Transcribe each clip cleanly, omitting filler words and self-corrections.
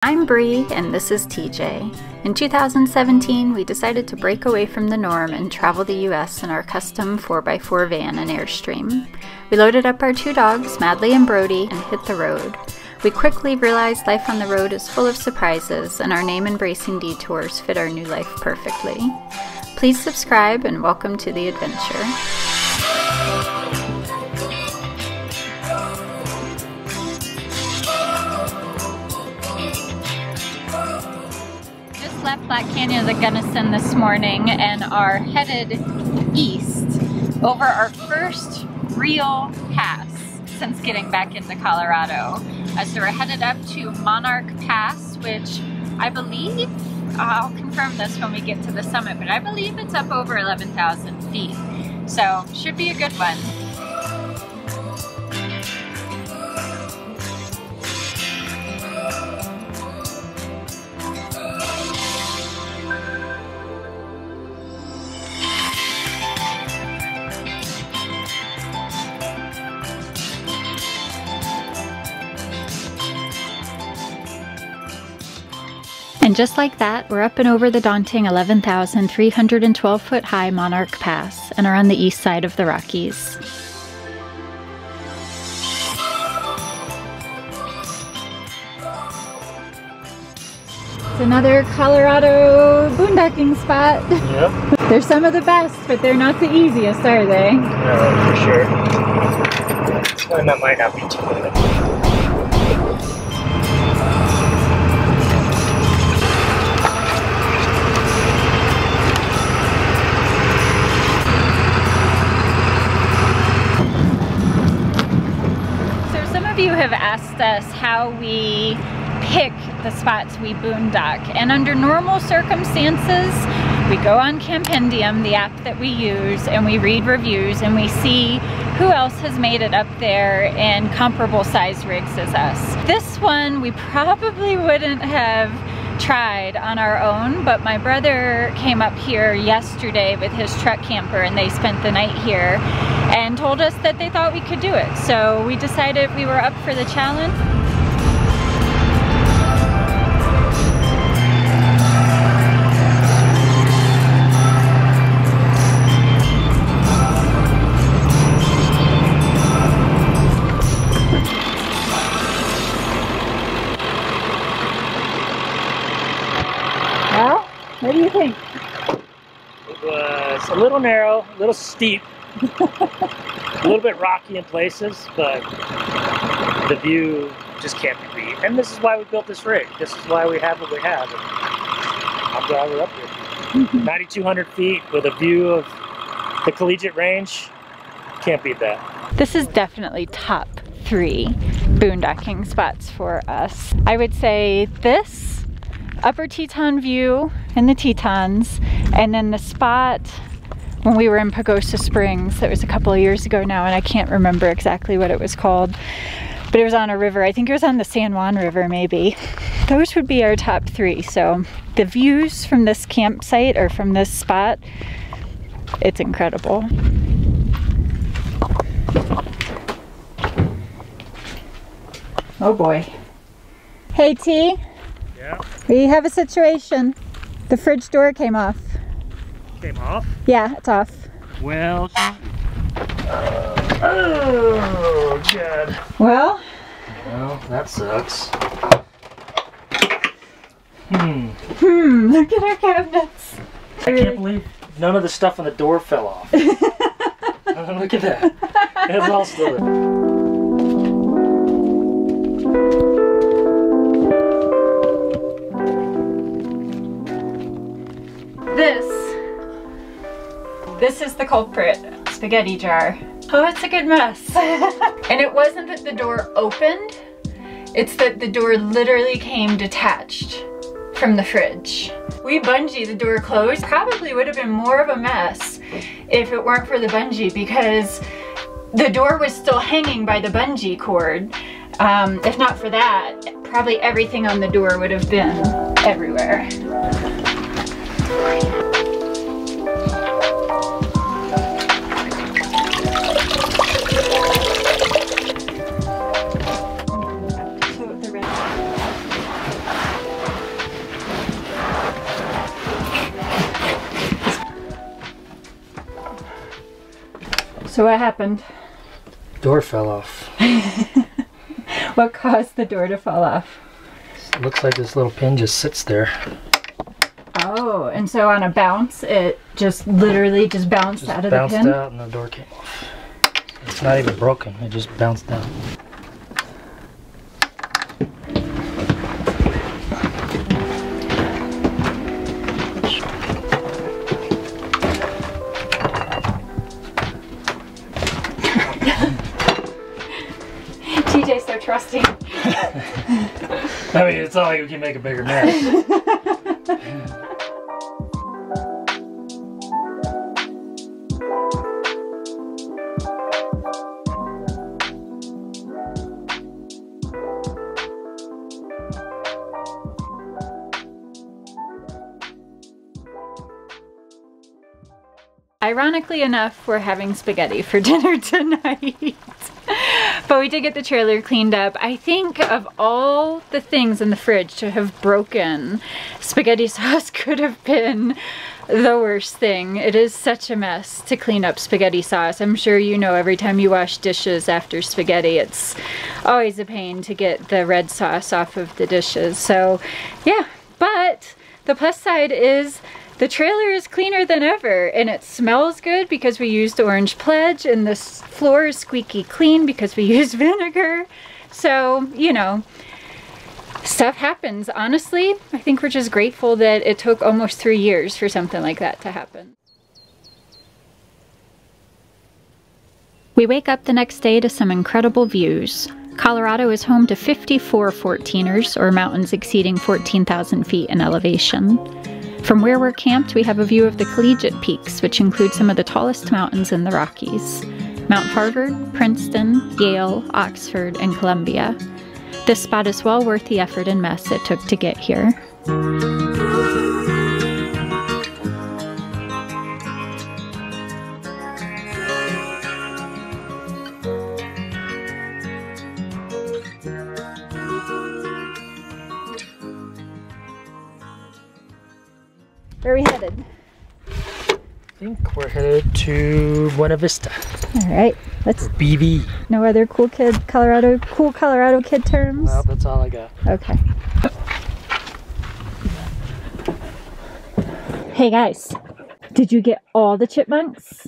I'm Bree, and this is TJ. In 2017, we decided to break away from the norm and travel the US in our custom 4x4 van and Airstream. We loaded up our two dogs, Madly and Brody, and hit the road. We quickly realized life on the road is full of surprises, and our name-embracing Detours fit our new life perfectly. Please subscribe, and welcome to the adventure. Left Black Canyon of the Gunnison this morning and are headed east over our first real pass since getting back into Colorado. So we're headed up to Monarch Pass, which I believe, I'll confirm this when we get to the summit, but I believe it's up over 11,000 feet. So should be a good one. And just like that, we're up and over the daunting 11,312 foot high Monarch Pass and are on the east side of the Rockies. It's another Colorado boondocking spot. Yep. They're some of the best, but they're not the easiest, are they? No, for sure. And that might not be too bad. You have asked us how we pick the spots we boondock, and under normal circumstances we go on Campendium, the app that we use, and we read reviews and we see who else has made it up there in comparable size rigs as us. This one we probably wouldn't have tried on our own, but my brother came up here yesterday with his truck camper and they spent the night here and told us that they thought we could do it. So we decided we were up for the challenge. Well, what do you think? It was a little narrow, a little steep. A little bit rocky in places, but the view just can't be beat. And this is why we built this rig. This is why we have what we have. And I'm glad we're up here. 9,200 feet with a view of the Collegiate range. Can't beat that. This is definitely top 3 boondocking spots for us. I would say this, Upper Teton view in the Tetons, and then the spot when we were in Pagosa Springs, that was a couple of years ago now, and I can't remember exactly what it was called, but it was on a river. I think it was on the San Juan River, maybe. Those would be our top 3. So the views from this campsite or from this spot, it's incredible. Oh boy. Hey T. Yeah? We have a situation. The fridge door came off. Came off? Yeah, it's off. Well, oh god. Well, that sucks. Look at our cabinets. I can't believe none of the stuff on the door fell off. Look at that. It's all still there. This is the culprit, spaghetti jar. Oh, it's a good mess. And it wasn't that the door opened, it's that the door literally came detached from the fridge. We bungee the door closed. Probably would have been more of a mess if it weren't for the bungee, because the door was still hanging by the bungee cord. If not for that, probably everything on the door would have been everywhere. So what happened? Door fell off. What caused the door to fall off? It looks like this little pin just sits there. Oh, and so on a bounce, it just literally just bounced out of the pin? Bounced out and the door came off. It's not even broken, it just bounced out. TJ's so trusting. I mean, it's not like we can make a bigger mess. Ironically enough, we're having spaghetti for dinner tonight. But we did get the trailer cleaned up. I think of all the things in the fridge to have broken, spaghetti sauce could have been the worst thing. It is such a mess to clean up spaghetti sauce. I'm sure you know every time you wash dishes after spaghetti, it's always a pain to get the red sauce off of the dishes. So yeah, but the plus side is the trailer is cleaner than ever, and it smells good because we used Orange Pledge, and the floor is squeaky clean because we used vinegar. So, you know, stuff happens. Honestly, I think we're just grateful that it took almost 3 years for something like that to happen. We wake up the next day to some incredible views. Colorado is home to 54 14ers, or mountains exceeding 14,000 feet in elevation. From where we're camped, we have a view of the Collegiate Peaks, which include some of the tallest mountains in the Rockies: Mount Harvard, Princeton, Yale, Oxford, and Columbia. This spot is well worth the effort and mess it took to get here. Where are we headed? I think we're headed to Buena Vista. All right, let's. BV. No other cool Colorado kid terms? Well, that's all I got. Okay. Hey guys, did you get all the chipmunks?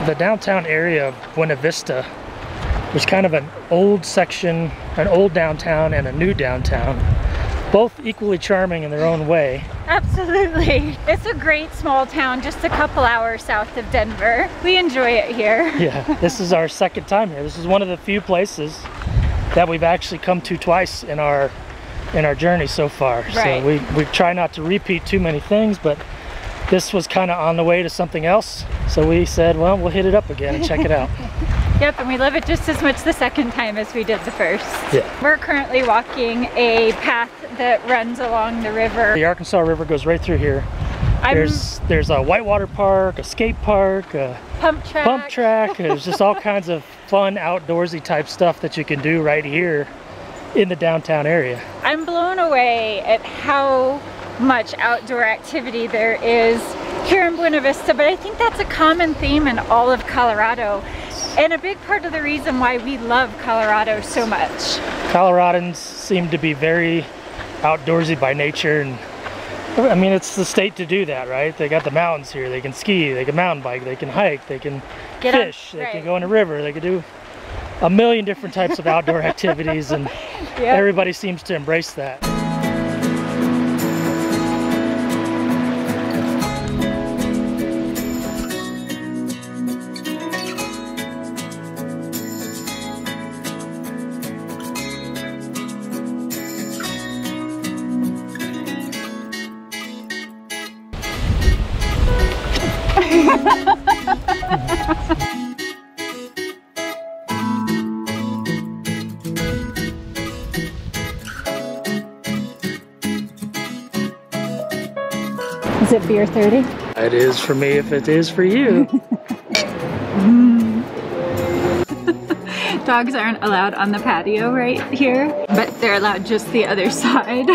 The downtown area of Buena Vista, there's kind of an old section, an old downtown and a new downtown, both equally charming in their own way. Absolutely. It's a great small town just a couple hours south of Denver. We enjoy it here. Yeah, this is our second time here. This is one of the few places that we've actually come to twice in our journey so far. Right. So we try not to repeat too many things, but this was kind of on the way to something else. So we said, well, we'll hit it up again and check it out. Yep, and we love it just as much the second time as we did the first. Yeah. We're currently walking a path that runs along the river. The Arkansas River goes right through here. There's a whitewater park, a skate park, a pump track. There's just all kinds of fun outdoorsy type stuff that you can do right here in the downtown area. I'm blown away at how much outdoor activity there is here in Buena Vista, but I think that's a common theme in all of Colorado, and a big part of the reason why we love Colorado so much. Coloradans seem to be very outdoorsy by nature, and I mean, it's the state to do that, right? They got the mountains here. They can ski, they can mountain bike, they can hike, they can fish, they can go in a river, they can do a million different types of outdoor activities, and everybody seems to embrace that. Is it beer 30? It is for me if it is for you. Dogs aren't allowed on the patio right here, but they're allowed just the other side.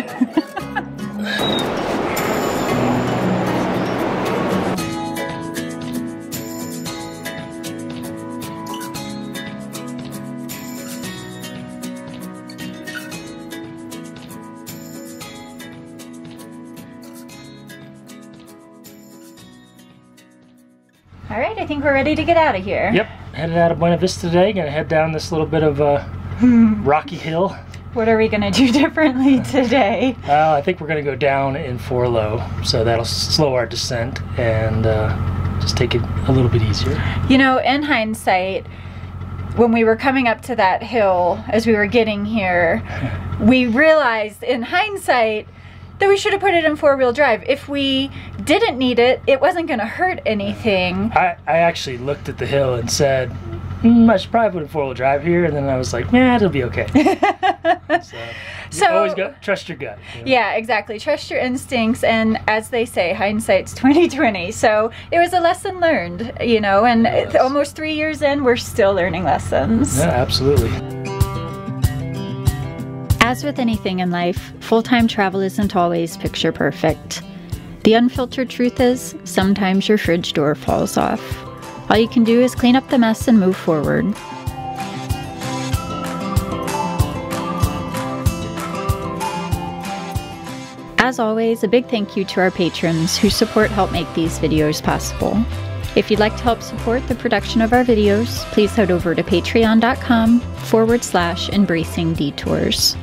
All right, I think we're ready to get out of here. Yep, headed out of Buena Vista today. Gonna head down this little bit of rocky hill. What are we gonna do differently today? I think we're gonna go down in 4 low, so that'll slow our descent and just take it a little bit easier. You know, in hindsight, when we were coming up to that hill, as we were getting here, we realized in hindsight that we should have put it in 4-wheel drive. If we didn't need it, it wasn't gonna hurt anything. I actually looked at the hill and said, I should probably put in 4-wheel drive here, and then I was like, nah, it'll be okay. So you always trust your gut. You know? Yeah, exactly. Trust your instincts, and as they say, hindsight's 20/20. So it was a lesson learned, you know, and almost 3 years in, we're still learning lessons. Yeah, absolutely. As with anything in life, full-time travel isn't always picture perfect. The unfiltered truth is, sometimes your fridge door falls off. All you can do is clean up the mess and move forward. As always, a big thank you to our patrons whose support help make these videos possible. If you'd like to help support the production of our videos, please head over to patreon.com/embracingdetours.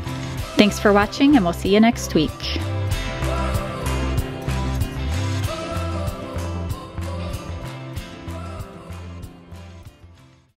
Thanks for watching, and we'll see you next week.